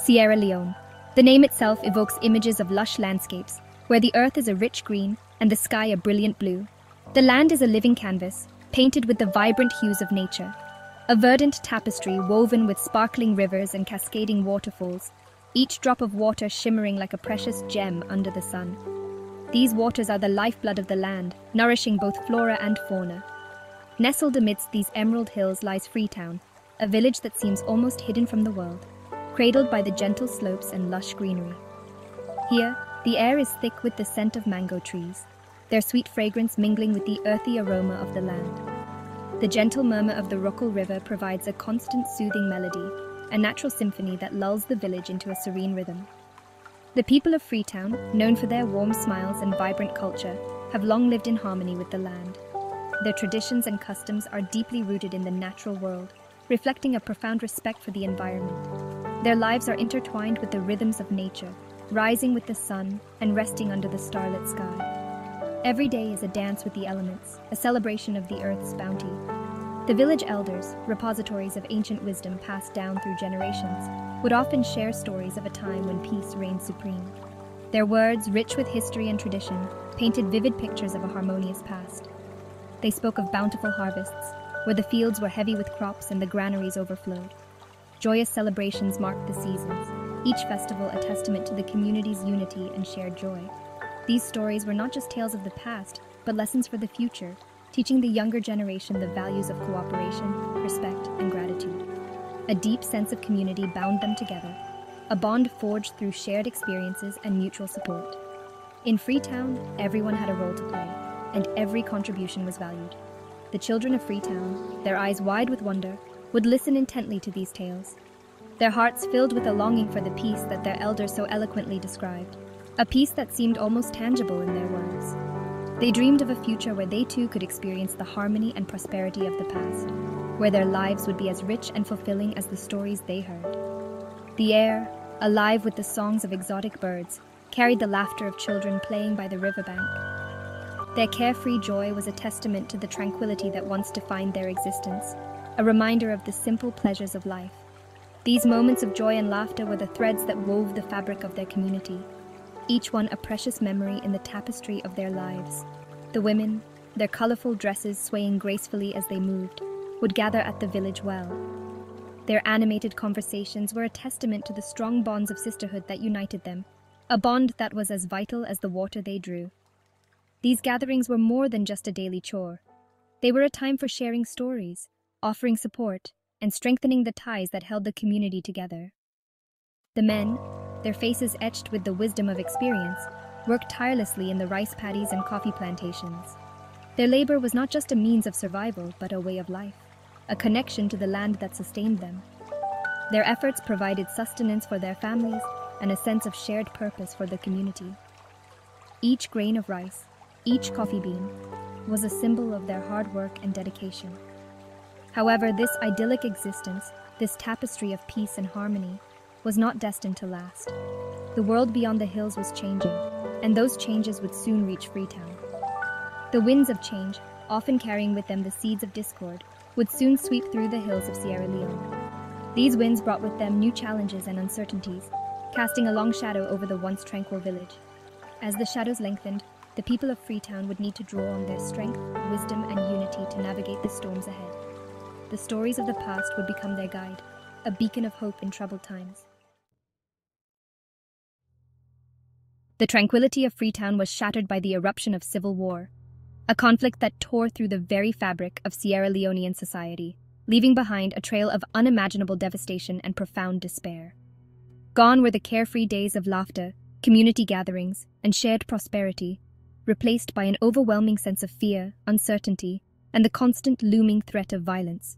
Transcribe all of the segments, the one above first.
Sierra Leone. The name itself evokes images of lush landscapes, where the earth is a rich green and the sky a brilliant blue. The land is a living canvas, painted with the vibrant hues of nature. A verdant tapestry woven with sparkling rivers and cascading waterfalls, each drop of water shimmering like a precious gem under the sun. These waters are the lifeblood of the land, nourishing both flora and fauna. Nestled amidst these emerald hills lies Freetown, a village that seems almost hidden from the world, cradled by the gentle slopes and lush greenery. Here, the air is thick with the scent of mango trees, their sweet fragrance mingling with the earthy aroma of the land. The gentle murmur of the Rockall River provides a constant soothing melody, a natural symphony that lulls the village into a serene rhythm. The people of Freetown, known for their warm smiles and vibrant culture, have long lived in harmony with the land. Their traditions and customs are deeply rooted in the natural world, reflecting a profound respect for the environment. Their lives are intertwined with the rhythms of nature, rising with the sun and resting under the starlit sky. Every day is a dance with the elements, a celebration of the earth's bounty. The village elders, repositories of ancient wisdom passed down through generations, would often share stories of a time when peace reigned supreme. Their words, rich with history and tradition, painted vivid pictures of a harmonious past. They spoke of bountiful harvests, where the fields were heavy with crops and the granaries overflowed. Joyous celebrations marked the seasons, each festival a testament to the community's unity and shared joy. These stories were not just tales of the past, but lessons for the future, teaching the younger generation the values of cooperation, respect, and gratitude. A deep sense of community bound them together, a bond forged through shared experiences and mutual support. In Freetown, everyone had a role to play, and every contribution was valued. The children of Freetown, their eyes wide with wonder, would listen intently to these tales, their hearts filled with a longing for the peace that their elders so eloquently described, a peace that seemed almost tangible in their words. They dreamed of a future where they too could experience the harmony and prosperity of the past, where their lives would be as rich and fulfilling as the stories they heard. The air, alive with the songs of exotic birds, carried the laughter of children playing by the riverbank. Their carefree joy was a testament to the tranquility that once defined their existence, a reminder of the simple pleasures of life. These moments of joy and laughter were the threads that wove the fabric of their community, each one a precious memory in the tapestry of their lives. The women, their colorful dresses swaying gracefully as they moved, would gather at the village well. Their animated conversations were a testament to the strong bonds of sisterhood that united them, a bond that was as vital as the water they drew. These gatherings were more than just a daily chore. They were a time for sharing stories, offering support, and strengthening the ties that held the community together. The men, their faces etched with the wisdom of experience, worked tirelessly in the rice paddies and coffee plantations. Their labor was not just a means of survival, but a way of life, a connection to the land that sustained them. Their efforts provided sustenance for their families and a sense of shared purpose for the community. Each grain of rice, each coffee bean, was a symbol of their hard work and dedication. However, this idyllic existence, this tapestry of peace and harmony, was not destined to last. The world beyond the hills was changing, and those changes would soon reach Freetown. The winds of change, often carrying with them the seeds of discord, would soon sweep through the hills of Sierra Leone. These winds brought with them new challenges and uncertainties, casting a long shadow over the once tranquil village. As the shadows lengthened, the people of Freetown would need to draw on their strength, wisdom, and unity to navigate the storms ahead. The stories of the past would become their guide, a beacon of hope in troubled times. The tranquility of Freetown was shattered by the eruption of civil war, a conflict that tore through the very fabric of Sierra Leonean society, leaving behind a trail of unimaginable devastation and profound despair. Gone were the carefree days of laughter, community gatherings, and shared prosperity, replaced by an overwhelming sense of fear, uncertainty, and the constant looming threat of violence.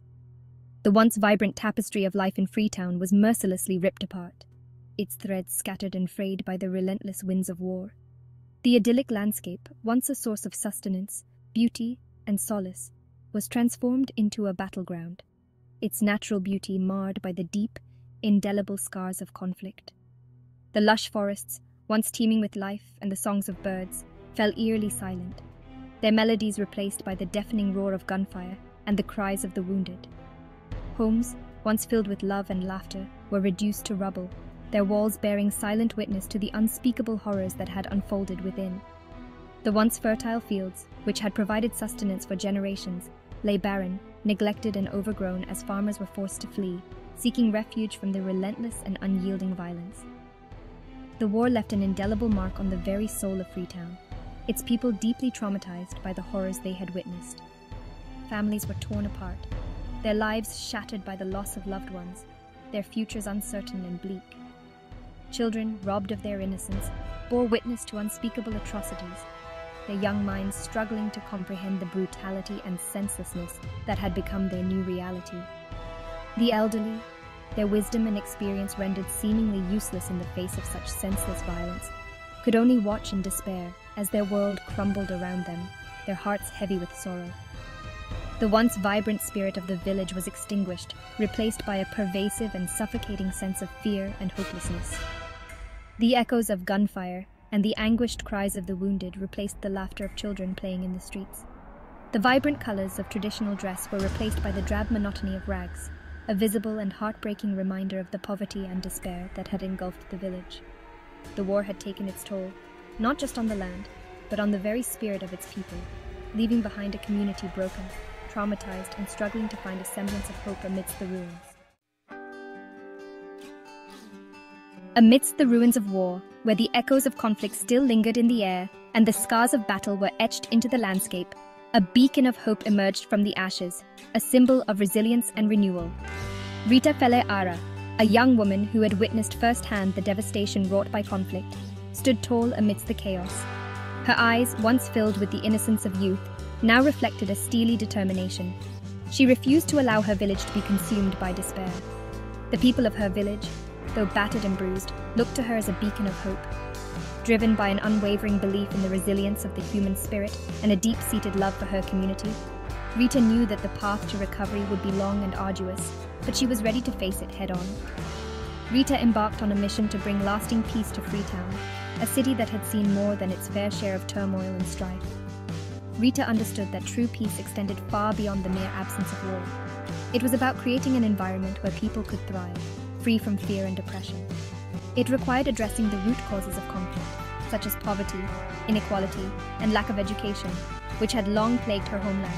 The once vibrant tapestry of life in Freetown was mercilessly ripped apart, its threads scattered and frayed by the relentless winds of war. The idyllic landscape, once a source of sustenance, beauty, and solace, was transformed into a battleground, its natural beauty marred by the deep, indelible scars of conflict. The lush forests, once teeming with life and the songs of birds, fell eerily silent, their melodies replaced by the deafening roar of gunfire and the cries of the wounded. Homes, once filled with love and laughter, were reduced to rubble, their walls bearing silent witness to the unspeakable horrors that had unfolded within. The once fertile fields, which had provided sustenance for generations, lay barren, neglected and overgrown as farmers were forced to flee, seeking refuge from the relentless and unyielding violence. The war left an indelible mark on the very soul of Freetown, its people deeply traumatized by the horrors they had witnessed. Families were torn apart, their lives shattered by the loss of loved ones, their futures uncertain and bleak. Children, robbed of their innocence, bore witness to unspeakable atrocities, their young minds struggling to comprehend the brutality and senselessness that had become their new reality. The elderly, their wisdom and experience rendered seemingly useless in the face of such senseless violence, could only watch in despair as their world crumbled around them, their hearts heavy with sorrow. The once vibrant spirit of the village was extinguished, replaced by a pervasive and suffocating sense of fear and hopelessness. The echoes of gunfire and the anguished cries of the wounded replaced the laughter of children playing in the streets. The vibrant colors of traditional dress were replaced by the drab monotony of rags, a visible and heartbreaking reminder of the poverty and despair that had engulfed the village. The war had taken its toll, not just on the land, but on the very spirit of its people, leaving behind a community broken, traumatized, and struggling to find a semblance of hope amidst the ruins. Amidst the ruins of war, where the echoes of conflict still lingered in the air and the scars of battle were etched into the landscape, a beacon of hope emerged from the ashes, a symbol of resilience and renewal. Rita Fele Ara, a young woman who had witnessed firsthand the devastation wrought by conflict, stood tall amidst the chaos. Her eyes, once filled with the innocence of youth, now reflected a steely determination. She refused to allow her village to be consumed by despair. The people of her village, though battered and bruised, looked to her as a beacon of hope. Driven by an unwavering belief in the resilience of the human spirit and a deep-seated love for her community, Rita knew that the path to recovery would be long and arduous, but she was ready to face it head-on. Rita embarked on a mission to bring lasting peace to Freetown, a city that had seen more than its fair share of turmoil and strife. Rita understood that true peace extended far beyond the mere absence of war. It was about creating an environment where people could thrive, free from fear and oppression. It required addressing the root causes of conflict, such as poverty, inequality, and lack of education, which had long plagued her homeland.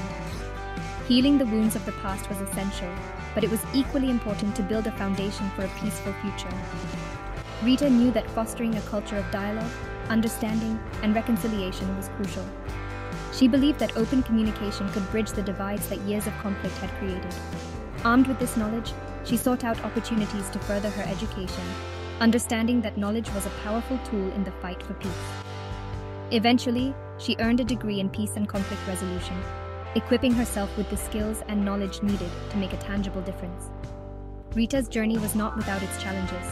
Healing the wounds of the past was essential, but it was equally important to build a foundation for a peaceful future. Rita knew that fostering a culture of dialogue, understanding, and reconciliation was crucial. She believed that open communication could bridge the divides that years of conflict had created. Armed with this knowledge, she sought out opportunities to further her education, understanding that knowledge was a powerful tool in the fight for peace. Eventually, she earned a degree in peace and conflict resolution, equipping herself with the skills and knowledge needed to make a tangible difference. Rita's journey was not without its challenges.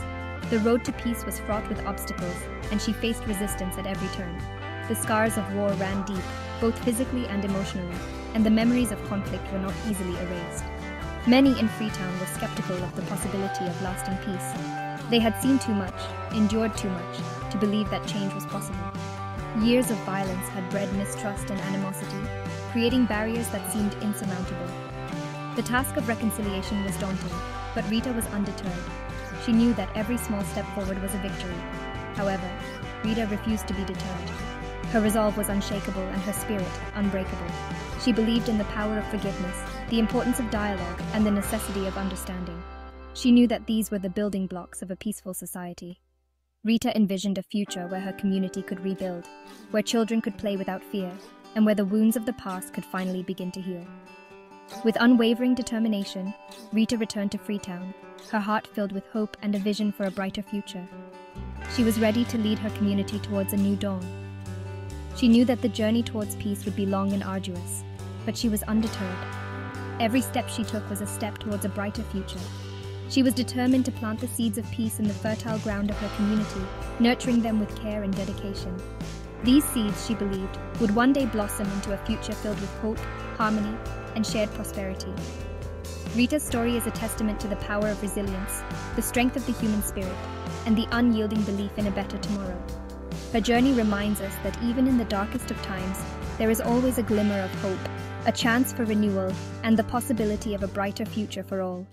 The road to peace was fraught with obstacles, and she faced resistance at every turn. The scars of war ran deep, both physically and emotionally, and the memories of conflict were not easily erased. Many in Freetown were skeptical of the possibility of lasting peace. They had seen too much, endured too much, to believe that change was possible. Years of violence had bred mistrust and animosity, creating barriers that seemed insurmountable. The task of reconciliation was daunting, but Rita was undeterred. She knew that every small step forward was a victory. However, Rita refused to be deterred. Her resolve was unshakable and her spirit unbreakable. She believed in the power of forgiveness, the importance of dialogue, and the necessity of understanding. She knew that these were the building blocks of a peaceful society. Rita envisioned a future where her community could rebuild, where children could play without fear, and where the wounds of the past could finally begin to heal. With unwavering determination, Rita returned to Freetown, her heart filled with hope and a vision for a brighter future. She was ready to lead her community towards a new dawn. She knew that the journey towards peace would be long and arduous, but she was undeterred. Every step she took was a step towards a brighter future. She was determined to plant the seeds of peace in the fertile ground of her community, nurturing them with care and dedication. These seeds, she believed, would one day blossom into a future filled with hope, harmony, and shared prosperity. Rita's story is a testament to the power of resilience, the strength of the human spirit, and the unyielding belief in a better tomorrow. Her journey reminds us that even in the darkest of times, there is always a glimmer of hope, a chance for renewal, and the possibility of a brighter future for all.